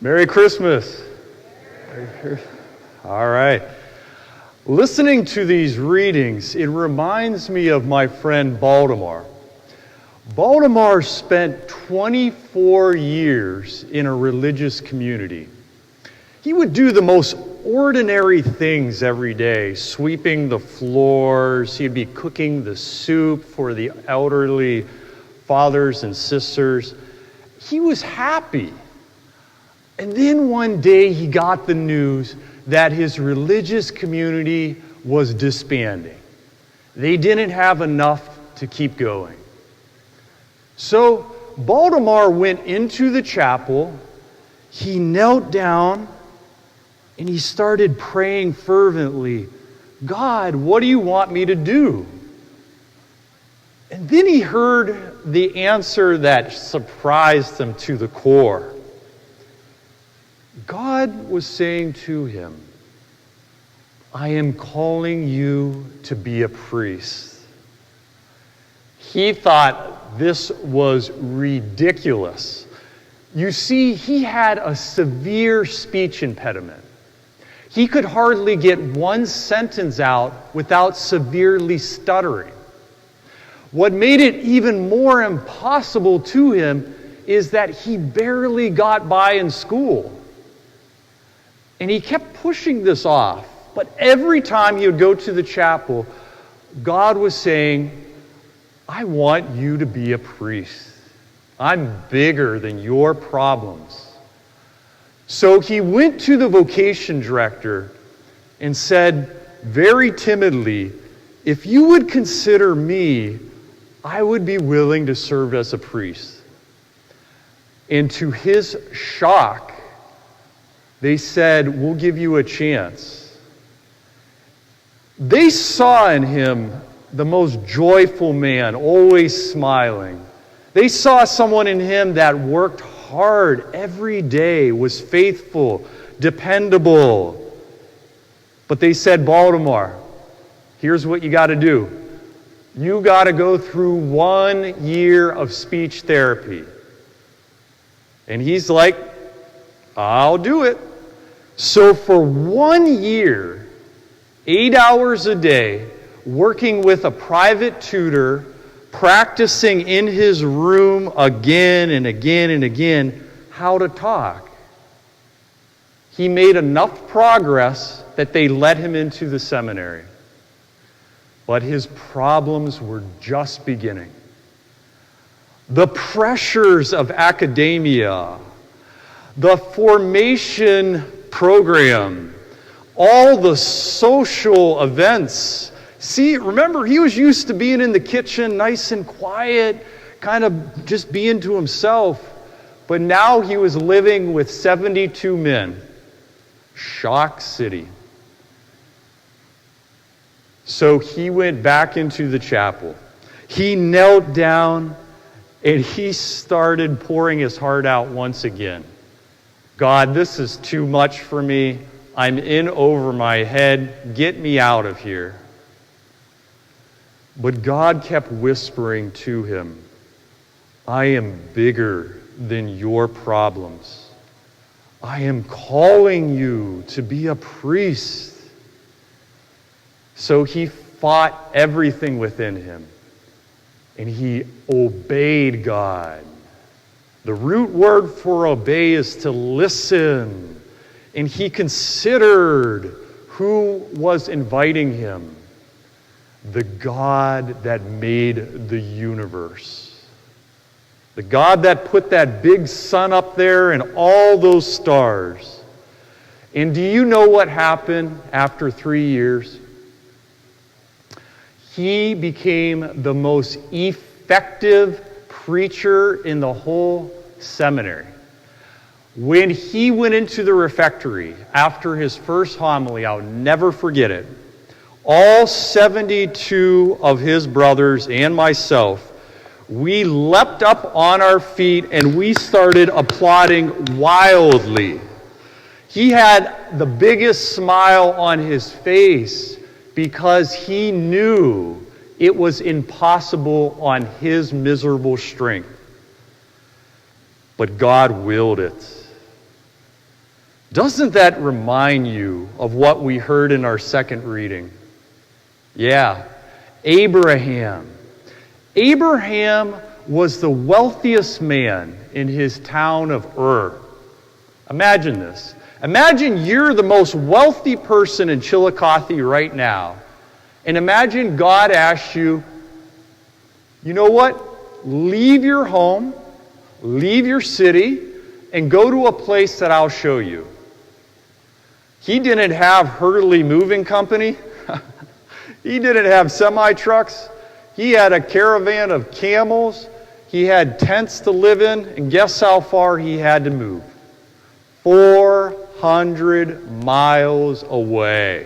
Merry Christmas. All right. Listening to these readings, it reminds me of my friend Baltimore. Baltimore spent 24 years in a religious community. He would do the most ordinary things every day, sweeping the floors. He'd be cooking the soup for the elderly fathers and sisters. He was happy. And then one day he got the news that his religious community was disbanding. They didn't have enough to keep going. So Baltimore went into the chapel, he knelt down, and he started praying fervently, "God, what do you want me to do?" And then he heard the answer that surprised him to the core. God was saying to him, "I am calling you to be a priest." He thought this was ridiculous. You see, he had a severe speech impediment. He could hardly get one sentence out without severely stuttering. What made it even more impossible to him is that he barely got by in school. And he kept pushing this off. But every time he would go to the chapel, God was saying, "I want you to be a priest. I'm bigger than your problems." So he went to the vocation director and said very timidly, "If you would consider me, I would be willing to serve as a priest." And to his shock, they said, "We'll give you a chance." They saw in him the most joyful man, always smiling. They saw someone in him that worked hard every day, was faithful, dependable. But they said, "Baltimore, here's what you got to do. You got to go through 1 year of speech therapy." And he's like, "I'll do it." So for 1 year, 8 hours a day, working with a private tutor, practicing in his room again and again and again how to talk, he made enough progress that they let him into the seminary. But his problems were just beginning. The pressures of academia, the formation program, all the social events. See, remember, he was used to being in the kitchen, nice and quiet, kind of just being to himself. But now he was living with 72 men. Shock city. So he went back into the chapel. He knelt down and he started pouring his heart out once again. "God, this is too much for me. I'm in over my head. Get me out of here." But God kept whispering to him, "I am bigger than your problems. I am calling you to be a priest." So he fought everything within him, and he obeyed God. The root word for obey is to listen. And he considered who was inviting him. The God that made the universe. The God that put that big sun up there and all those stars. And do you know what happened after 3 years? He became the most effective preacher in the whole seminary. When he went into the refectory after his first homily, I'll never forget it, all 72 of his brothers and myself, we leapt up on our feet and we started applauding wildly. He had the biggest smile on his face because he knew it was impossible on his miserable strength. But God willed it. Doesn't that remind you of what we heard in our second reading? Yeah, Abraham. Abraham was the wealthiest man in his town of Ur. Imagine this. Imagine you're the most wealthy person in Chillicothe right now. And imagine God asks you, you know what? Leave your home, leave your city, and go to a place that I'll show you. He didn't have Hurley Moving Company. He didn't have semi-trucks. He had a caravan of camels. He had tents to live in. And guess how far he had to move? 400 miles away.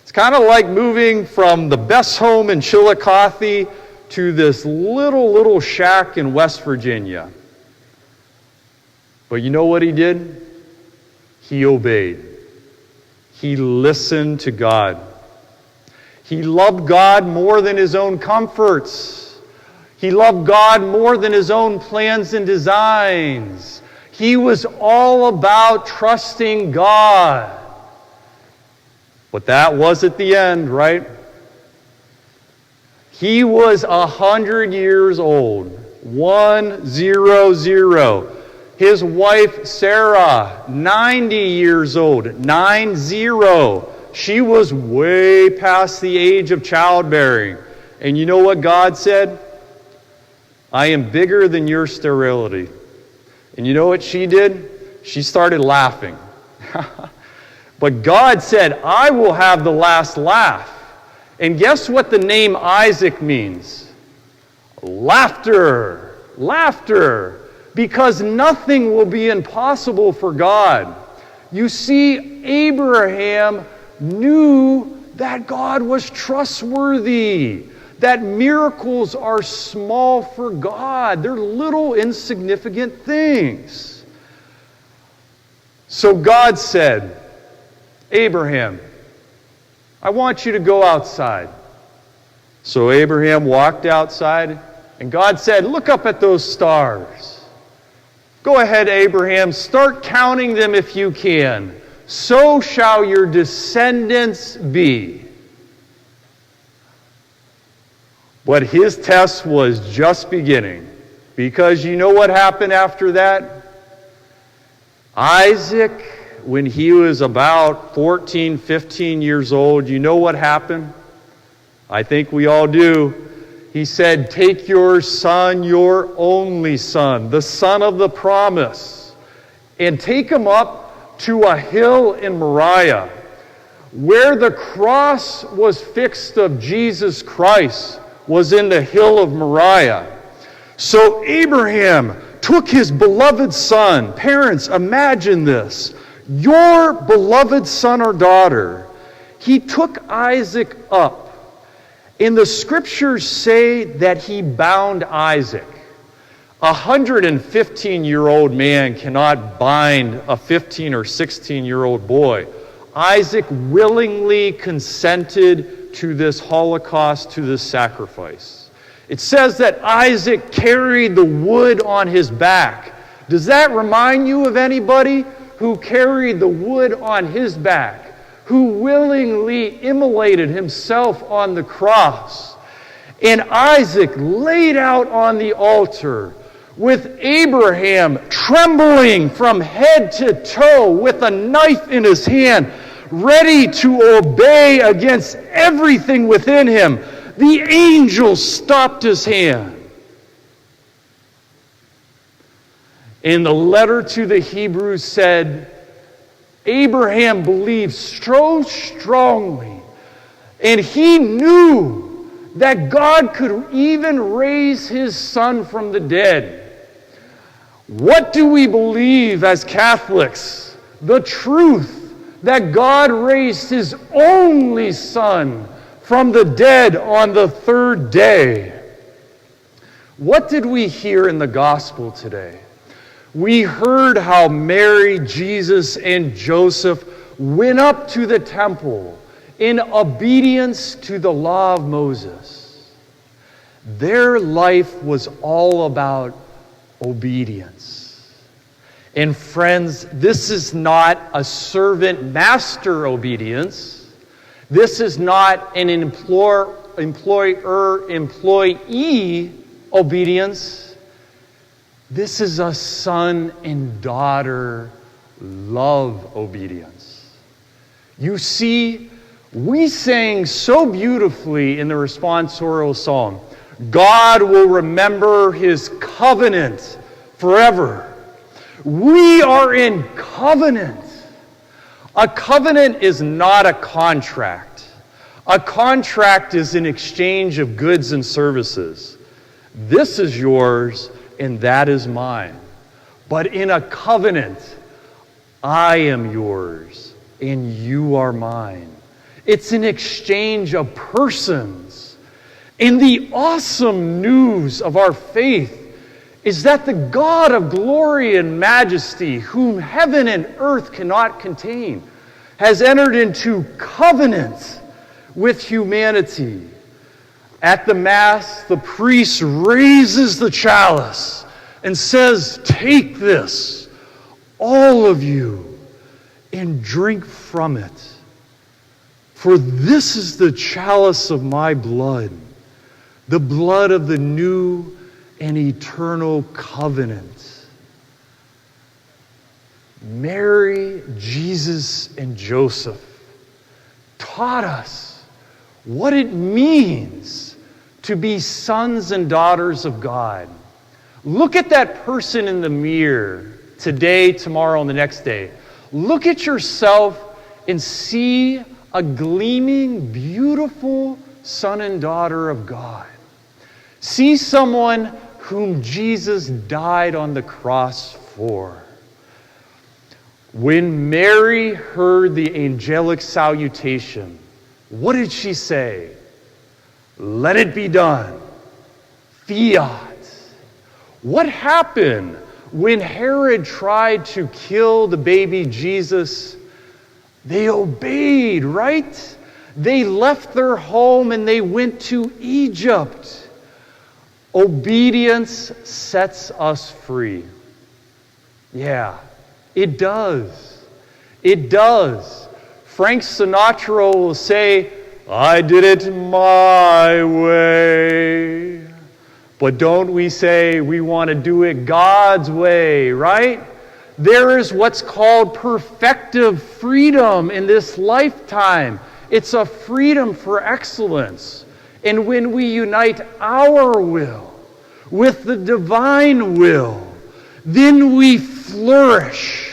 It's kind of like moving from the best home in Chillicothe to this little shack in West Virginia. But you know what he did? He obeyed. He listened to God. He loved God more than his own comforts. He loved God more than his own plans and designs. He was all about trusting God. But that was at the end, right? He was 100 years old. 100. His wife, Sarah, 90 years old. 90. She was way past the age of childbearing. And you know what God said? I am bigger than your sterility. And you know what she did? She started laughing. But God said, I will have the last laugh. And guess what the name Isaac means? Laughter. Laughter. Because nothing will be impossible for God. You see, Abraham knew that God was trustworthy, that miracles are small for God. They're little insignificant things. So God said, Abraham, I want you to go outside. So Abraham walked outside, and God said, look up at those stars. Go ahead, Abraham, start counting them if you can. So shall your descendants be. But his test was just beginning. Because you know what happened after that? Isaac, when he was about 14, 15 years old, you know what happened? I think we all do. He said, take your son, your only son, the son of the promise, and take him up to a hill in Moriah, where the cross was fixed of Jesus Christ, was in the hill of Moriah. So Abraham took his beloved son. Parents, imagine this. Your beloved son or daughter. He took Isaac up. And the scriptures say that he bound Isaac. A 115-year-old man cannot bind a 15 or 16-year-old boy. Isaac willingly consented to this holocaust, to this sacrifice. It says that Isaac carried the wood on his back. Does that remind you of anybody who carried the wood on his back, who willingly immolated himself on the cross? And Isaac laid out on the altar with Abraham trembling from head to toe with a knife in his hand, ready to obey against everything within him. The angel stopped his hand. And the letter to the Hebrews said, Abraham believed so strongly, and he knew that God could even raise his son from the dead. What do we believe as Catholics? The truth that God raised his only son from the dead on the third day. What did we hear in the gospel today? We heard how Mary, Jesus, and Joseph went up to the temple in obedience to the law of Moses. Their life was all about obedience. And friends, this is not a servant-master obedience. This is not an employer-employee obedience. This is a son and daughter love obedience. You see, we sang so beautifully in the responsorial psalm, God will remember his covenant forever. We are in covenant. A covenant is not a contract. A contract is an exchange of goods and services. This is yours and that is mine. But in a covenant, I am yours and you are mine. It's an exchange of persons. And the awesome news of our faith is that the God of glory and majesty, whom heaven and earth cannot contain, has entered into covenant with humanity. At the Mass, the priest raises the chalice and says, "Take this, all of you, and drink from it. For this is the chalice of my blood, the blood of the new and eternal covenant." Mary, Jesus, and Joseph taught us what it means to be sons and daughters of God. Look at that person in the mirror today, tomorrow, and the next day. Look at yourself and see a gleaming, beautiful son and daughter of God. See someone whom Jesus died on the cross for. When Mary heard the angelic salutation, what did she say? "Let it be done." Fiat. What happened when Herod tried to kill the baby Jesus? They obeyed, right? They left their home and they went to Egypt. Obedience sets us free. Yeah, it does. It does. Frank Sinatra will say, "I did it my way." But don't we say we want to do it God's way, right? There is what's called perfective freedom in this lifetime. It's a freedom for excellence. And when we unite our will with the divine will, then we flourish.